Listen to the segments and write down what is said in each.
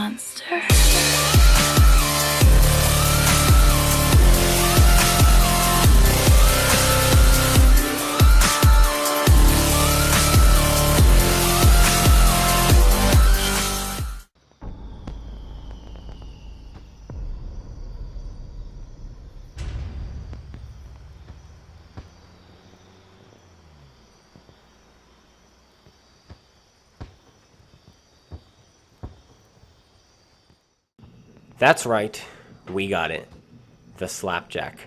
monster. That's right, we got it. The Slapjack.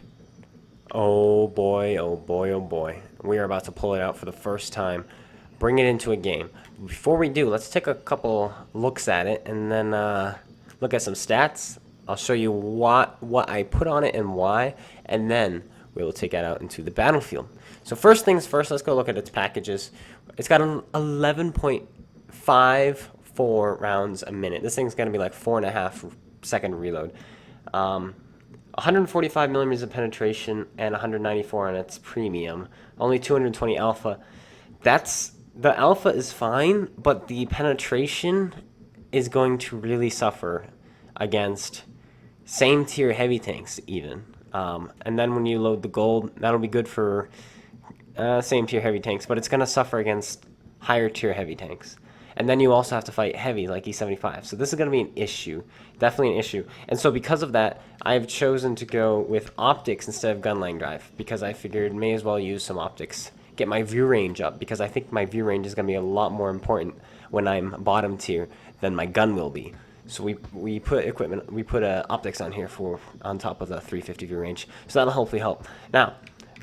Oh boy, oh boy, oh boy. We are about to pull it out for the first time. Bring it into a game. Before we do, let's take a couple looks at it and then look at some stats. I'll show you what I put on it and why, and then we will take it out into the battlefield. So first things first, let's go look at its packages. It's got an 11.54 rounds a minute. This thing's going to be like 4.5-second reload. 145 millimeters of penetration and 194 on its premium. Only 220 alpha. The alpha is fine, but the penetration is going to really suffer against same tier heavy tanks even. And then when you load the gold, that'll be good for same tier heavy tanks, but it's going to suffer against higher tier heavy tanks. And then you also have to fight heavy like E75. So this is going to be an issue, definitely an issue. And so because of that, I've chosen to go with optics instead of gun line drive because I figured may as well use some optics, get my view range up because I think my view range is going to be a lot more important when I'm bottom tier than my gun will be. So we put optics on here on top of the 350 view range. So that'll hopefully help. Now,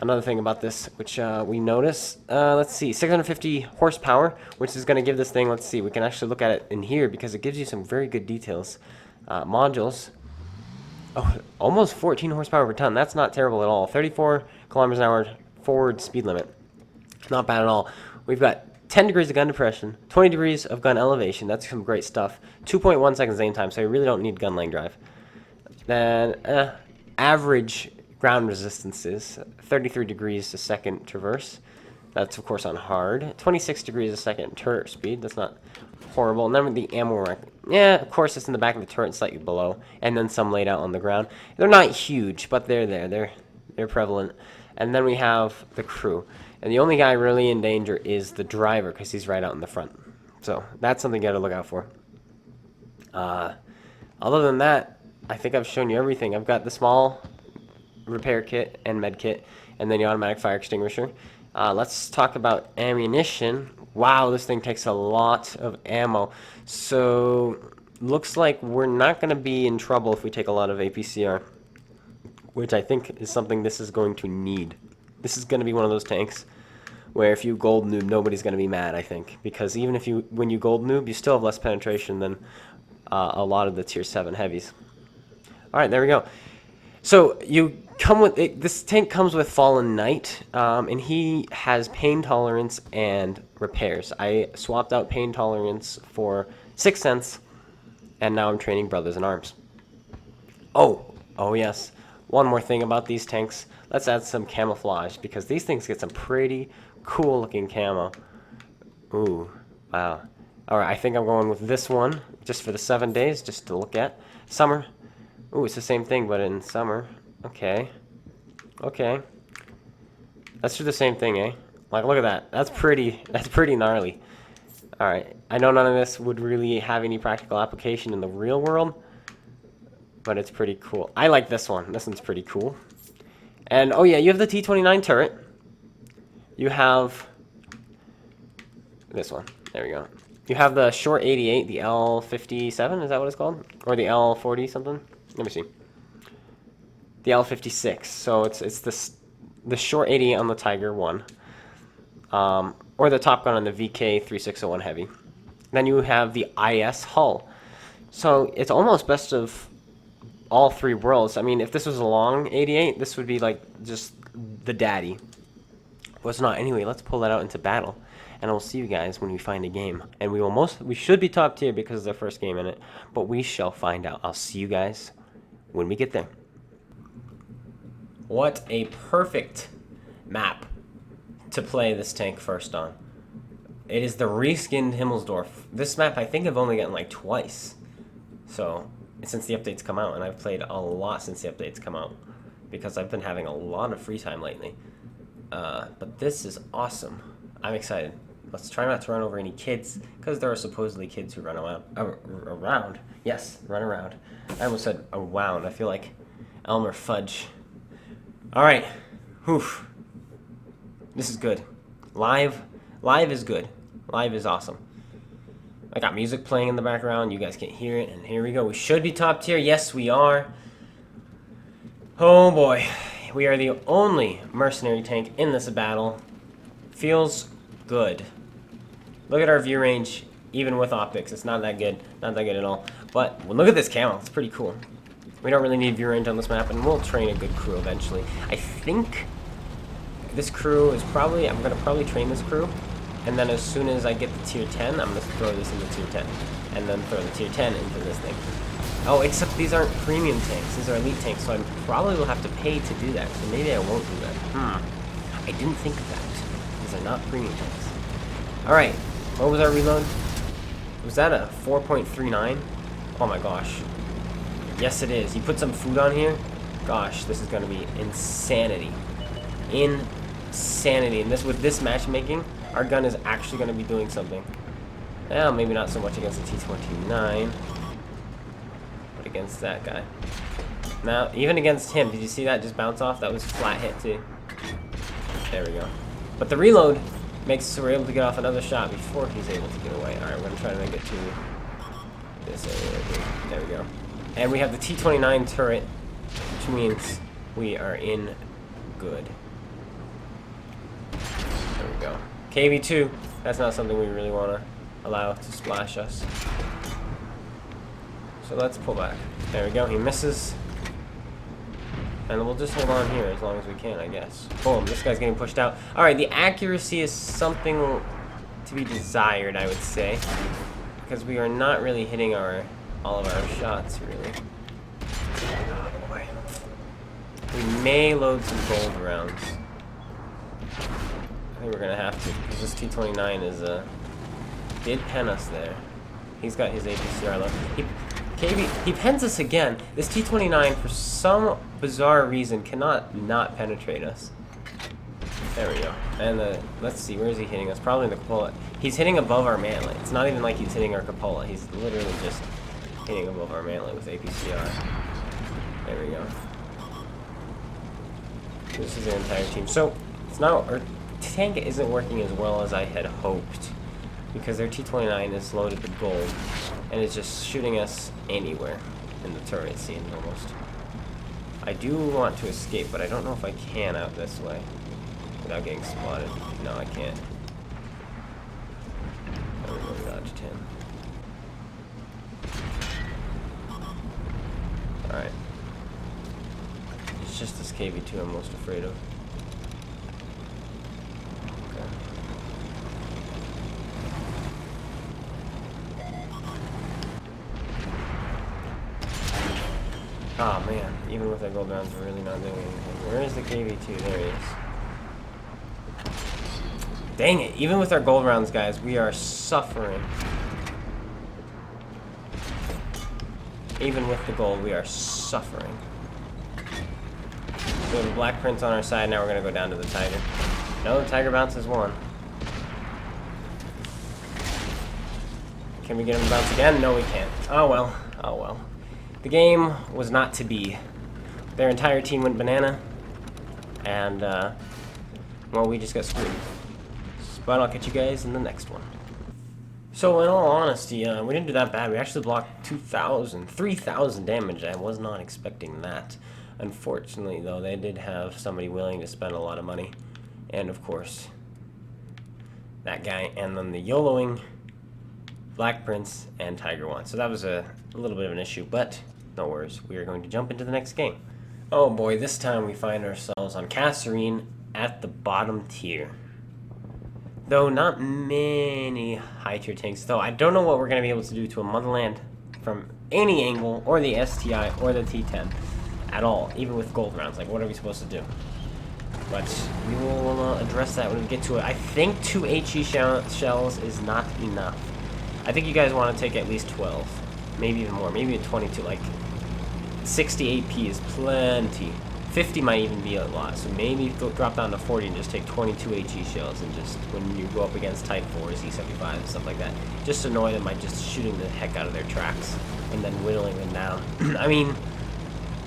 another thing about this, which we notice, let's see, 650 horsepower, which is going to give this thing, let's see, we can actually look at it in here because it gives you some very good details. Modules, oh, almost 14 horsepower per ton. That's not terrible at all. 34 kilometers an hour forward speed limit. Not bad at all. We've got 10 degrees of gun depression, 20 degrees of gun elevation. That's some great stuff. 2.1 seconds aim time, so you really don't need gun lane drive. Then average ground resistances, 33 degrees a second traverse. That's of course on hard. 26 degrees a second turret speed. That's not horrible. And then the ammo rack. Yeah, of course it's in the back of the turret, slightly below, and then some laid out on the ground. They're not huge, but they're there. They're prevalent. And then we have the crew. And the only guy really in danger is the driver because he's right out in the front. So that's something you got to look out for. Other than that, I think I've shown you everything. I've got the small repair kit and med kit, and then the automatic fire extinguisher. Let's talk about ammunition. Wow, this thing takes a lot of ammo. So looks like we're not going to be in trouble if we take a lot of APCR, which I think is something this is going to need. This is going to be one of those tanks where if you gold noob, nobody's going to be mad, I think, because even if when you gold noob, you still have less penetration than a lot of the tier 7 heavies. All right, there we go. So you come with it, this tank comes with Fallen Knight, and he has pain tolerance and repairs. I swapped out pain tolerance for 6 cents, and now I'm training Brothers in Arms. Oh yes. One more thing about these tanks. Let's add some camouflage because these things get some pretty cool looking camo. Ooh, wow. All right, I think I'm going with this one just for the 7 days, just to look at. Summer. Ooh, it's the same thing, but in summer. Okay. Let's do the same thing, eh? Like, look at that. That's pretty gnarly. All right. I know none of this would really have any practical application in the real world, but it's pretty cool. I like this one. This one's pretty cool. And, oh yeah, you have the T-29 turret. You have this one. There we go. You have the short 88, the L57, is that what it's called? Or the L40 something? Let me see. The L56. So it's the short 88 on the Tiger 1. Or the Top Gun on the VK3601 Heavy. Then you have the IS hull. So it's almost best of all three worlds. I mean, if this was a long 88, this would be like just the daddy. But it's not. Anyway, let's pull that out into battle. And I'll see you guys when we find a game. And we should be top tier because it's our first game in it. But we shall find out. I'll see you guys when we get there. What a perfect map to play this tank first on. It is the reskinned Himmelsdorf. This map I think I've only gotten like twice. So, since the updates come out, and I've played a lot since the updates come out, because I've been having a lot of free time lately. But this is awesome. I'm excited. Let's try not to run over any kids, because there are supposedly kids who run around. Yes, run around. I almost said around. I feel like Elmer Fudge. Alright. Whew. This is good. Live is good. Live is awesome. I got music playing in the background. You guys can't hear it. And here we go. We should be top tier. Yes, we are. Oh boy. We are the only mercenary tank in this battle. Feels good. Look at our view range, even with optics. It's not that good. Not that good at all. But well, look at this camo. It's pretty cool. We don't really need view range on this map, and we'll train a good crew eventually. I think this crew is probably... I'm going to probably train this crew. And then as soon as I get the tier 10, I'm going to throw this into tier 10. And then throw the tier 10 into this thing. Oh, except these aren't premium tanks. These are elite tanks, so I probably will have to pay to do that. So maybe I won't do that. I didn't think of that. These are not premium tanks. Alright, what was our reload? Was that a 4.39? Oh my gosh. Yes, it is. You put some food on here? Gosh, this is going to be insanity. Insanity. And this with this matchmaking, our gun is actually going to be doing something. Well, maybe not so much against the T-29. But against that guy. Now, even against him, did you see that just bounce off? That was flat hit too. There we go. But the reload makes so we're able to get off another shot before he's able to get away. Alright, we're going to try to make it to this area right here. There we go. And we have the T-29 turret, which means we are in good. There we go. KV-2, that's not something we really want to allow to splash us. So let's pull back. There we go, he misses. And we'll just hold on here as long as we can, I guess. Boom, this guy's getting pushed out. Alright, the accuracy is something to be desired, I would say. Because we are not really hitting all of our shots, really. Oh boy. We may load some gold rounds. I think we're gonna have to, because this T-29 is, did pen us there. He's got his APCR low. He pens us again. This T-29, for some bizarre reason, cannot not penetrate us. There we go. And let's see, where is he hitting us? Probably in the cupola. He's hitting above our mantlet. It's not even like he's hitting our cupola. He's literally just hitting above our mantlet with APCR. There we go. This is the entire team. So, it's not... Our tank isn't working as well as I had hoped. Because their T-29 is loaded with gold. And it's just shooting us anywhere in the turret scene, almost. I do want to escape, but I don't know if I can out this way. Without getting spotted. No, I can't. There we go, dodge 10. Alright. It's just this KV-2 I'm most afraid of. Okay. Oh man, even with our gold rounds, we're really not doing anything. Where is the KV-2? There he is. Dang it, even with our gold rounds, guys, we are suffering. Even with the gold, we are suffering. We have a black prince on our side, now we're going to go down to the tiger. No, the tiger bounces one. Can we get him to bounce again? No, we can't. Oh well, oh well. The game was not to be. Their entire team went banana. And, well, we just got screwed. But I'll catch you guys in the next one. So, in all honesty, we didn't do that bad. We actually blocked 3,000 damage. I was not expecting that. Unfortunately, though, they did have somebody willing to spend a lot of money. And, of course, that guy. And then the YOLOing Black Prince and Tiger One. So that was a little bit of an issue, but no worries. We are going to jump into the next game. Oh boy, this time we find ourselves on Kasserine at the bottom tier. Though not many high tier tanks, though I don't know what we're going to be able to do to a Motherland from any angle, or the STI, or the T10 at all, even with gold rounds. Like, what are we supposed to do? But we will address that when we get to it. I think 2 HE shells is not enough. I think you guys want to take at least 12. maybe even more, maybe a 22. Like 60 AP is plenty. 50 might even be a lot, so maybe go drop down to 40 and just take 22 HE shells, and just when you go up against Type 4s, E75s, stuff like that, just annoy them by just shooting the heck out of their tracks and then whittling them down. I mean,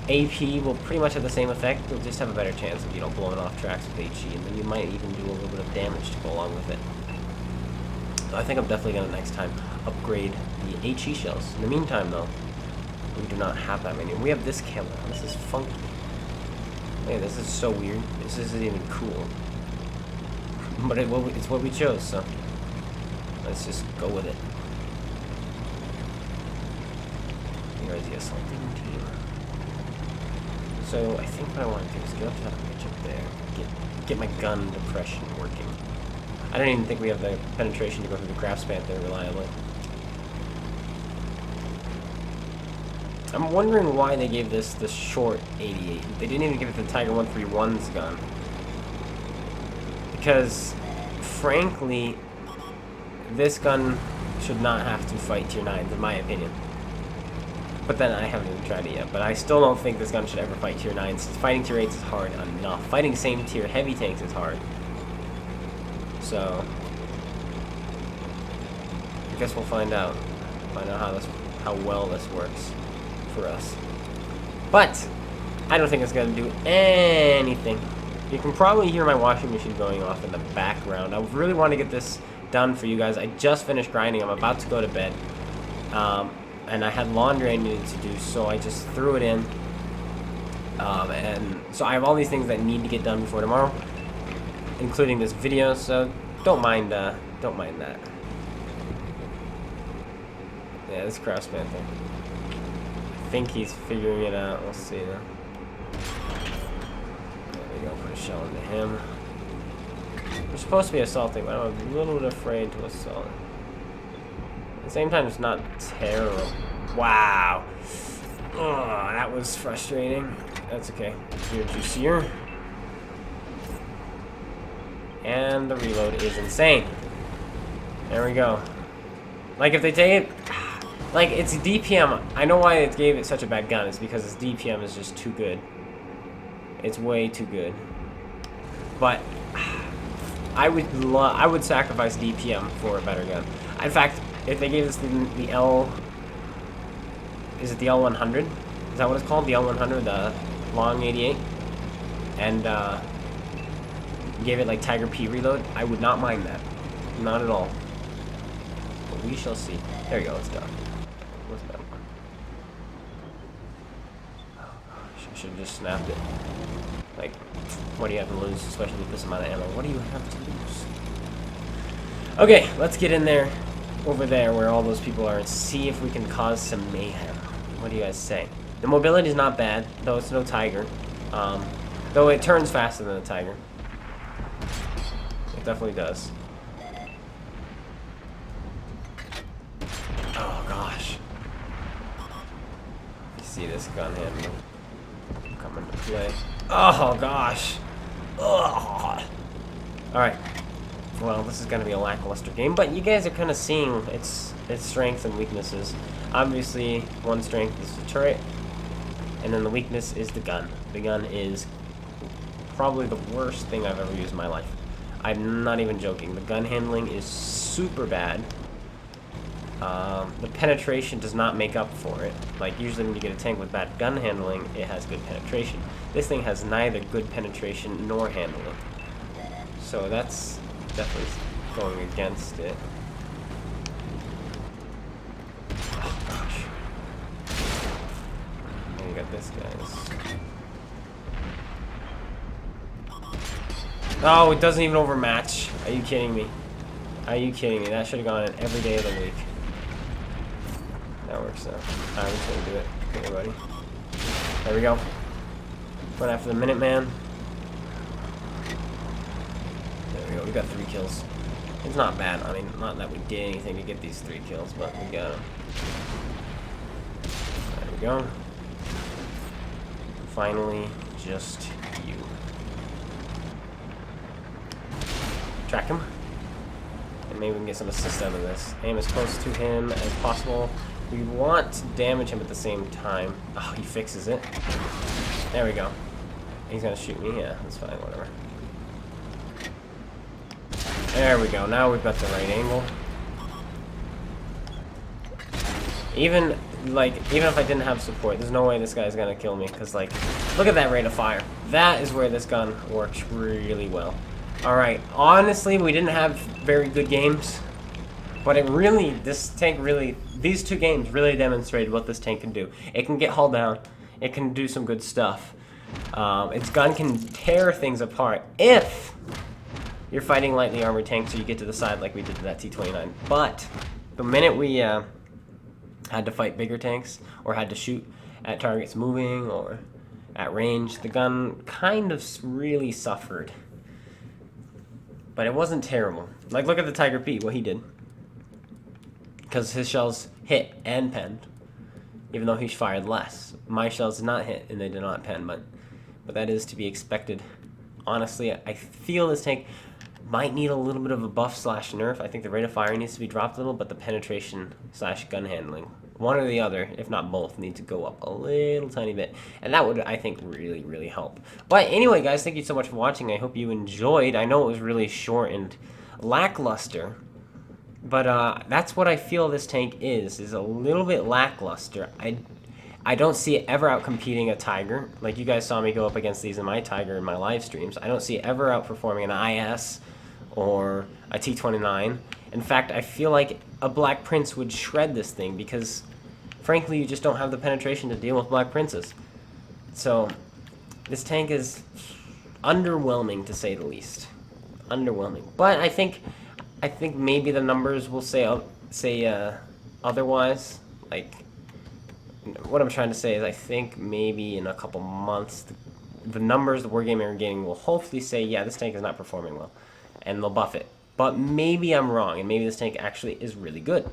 AP will pretty much have the same effect. You'll just have a better chance of, you know, blowing off tracks with HE, and then you might even do a little bit of damage to go along with it. So I think I'm definitely going to next time upgrade the HE shells. In the meantime, though, we do not have that many. We have this camo. This is funky. Hey, this is so weird. This isn't even cool. But it's what we chose, so let's just go with it. Here is the assaulting team. So I think what I want to do is get up to that ridge up there. Get my gun depression working. I don't even think we have the penetration to go through the Crafts Panther reliably. I'm wondering why they gave this the short 88. They didn't even give it the Tiger 131's gun. Because, frankly, this gun should not have to fight tier 9s, in my opinion. But then I haven't even tried it yet. But I still don't think this gun should ever fight tier 9s. Fighting tier 8s is hard enough. Fighting same tier heavy tanks is hard. So, I guess we'll find out. Find out how well this works for us. But I don't think it's gonna do anything. You can probably hear my washing machine going off in the background. I really want to get this done for you guys. I just finished grinding. I'm about to go to bed. And I had laundry I needed to do, so I just threw it in. And so I have all these things that need to get done before tomorrow, including this video, so don't mind that. Yeah, this Crafts Panther. I think he's figuring it out. We'll see though. There we go, put a shell into him. We're supposed to be assaulting, but I'm a little bit afraid to assault. At the same time, it's not terrible. Wow. Oh, that was frustrating. That's okay. You're juicier. And the reload is insane. There we go. Like, if they take it... Like, it's DPM. I know why it gave it such a bad gun. It's because its DPM is just too good. It's way too good. But I would sacrifice DPM for a better gun. In fact, if they gave us the L... Is it the L100? Is that what it's called? The L100, the long 88? And gave it like Tiger P reload, I would not mind that. Not at all. But we shall see. There you go, it's done. What's that one? Oh gosh, I should have just snapped it. Like, what do you have to lose, especially with this amount of ammo? What do you have to lose? Okay, let's get in there, over there where all those people are, and see if we can cause some mayhem. What do you guys say? The mobility is not bad, though it's no Tiger. Though it turns faster than a Tiger. It definitely does. Oh gosh. You see this gun handling come into play. Oh gosh. Ugh. Alright. Well, this is going to be a lackluster game, but you guys are kind of seeing its strengths and weaknesses. Obviously, one strength is the turret, and then the weakness is the gun. The gun is probably the worst thing I've ever used in my life. I'm not even joking. The gun handling is super bad. The penetration does not make up for it. Like, usually when you get a tank with bad gun handling, it has good penetration. This thing has neither good penetration nor handling. So that's definitely going against it. Oh, gosh. And you got this guy. Oh, it doesn't even overmatch. Are you kidding me? Are you kidding me? That should have gone in every day of the week. That works out. I'm just gonna do it. Okay, buddy. There we go. Going after the Minuteman. There we go. We got 3 kills. It's not bad. I mean, not that we did anything to get these 3 kills, but we got them. There we go. Finally, just you. Track him. And maybe we can get some assist out of this. Aim as close to him as possible. We want to damage him at the same time. Oh, he fixes it. There we go. He's gonna shoot me. Yeah, that's fine. Whatever. There we go. Now we've got the right angle. Even if I didn't have support, there's no way this guy's gonna kill me. Cause like, look at that rate of fire. That is where this gun works really well. All right. Honestly, we didn't have very good games, but this tank really, these 2 games really demonstrated what this tank can do. It can get hull down. It can do some good stuff. Its gun can tear things apart if you're fighting lightly armored tanks, so you get to the side like we did to that T-29. But the minute we had to fight bigger tanks or had to shoot at targets moving or at range, the gun kind of really suffered. But it wasn't terrible. Like, look at the Tiger P, what he did. Because his shells hit and penned, even though he fired less. My shells did not hit and they did not pen, but that is to be expected. Honestly, I feel this tank might need a little bit of a buff / nerf. I think the rate of fire needs to be dropped a little, but the penetration / gun handling, one or the other, if not both, need to go up a little tiny bit. And that would, I think, really, really help. But anyway, guys, thank you so much for watching. I hope you enjoyed. I know it was really short and lackluster, but that's what I feel this tank is a little bit lackluster. I don't see it ever out-competing a Tiger. Like, you guys saw me go up against these in my Tiger in my live streams. I don't see it ever outperforming an IS or a T-29. In fact, I feel like a Black Prince would shred this thing because, frankly, you just don't have the penetration to deal with Black Princes. So, this tank is underwhelming, to say the least. Underwhelming. But I think maybe the numbers will say otherwise. Like, what I'm trying to say is I think maybe in a couple months, the numbers the Wargaming are getting will hopefully say, yeah, this tank is not performing well, and they'll buff it. But maybe I'm wrong, and maybe this tank actually is really good.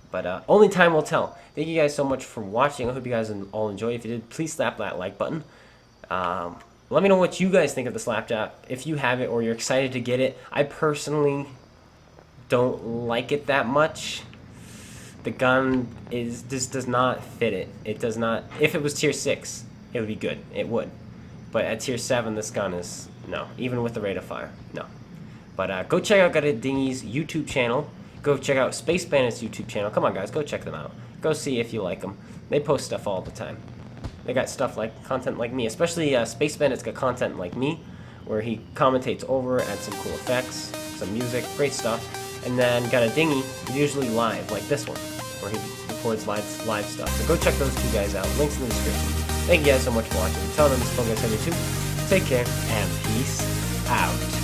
But only time will tell. Thank you guys so much for watching. I hope you guys all enjoyed. If you did, please slap that like button. Let me know what you guys think of the Slapjack, if you have it or you're excited to get it. I personally don't like it that much. The gun just does not fit it. It does not. If it was tier 6, it would be good. It would. But at tier 7, this gun is no. Even with the rate of fire, no. But go check out Dinghy's YouTube channel. Go check out Space Bandit's YouTube channel. Come on, guys, go check them out. Go see if you like them. They post stuff all the time. They got stuff like content like me, especially Space Bandit's got content like me, where he commentates over, adds some cool effects, some music, great stuff. And then got a Dinghy, usually live, like this one, where he records live stuff. So go check those 2 guys out. Links in the description. Thank you guys so much for watching. Tell them this Focus Heavy 2. Take care, and peace out.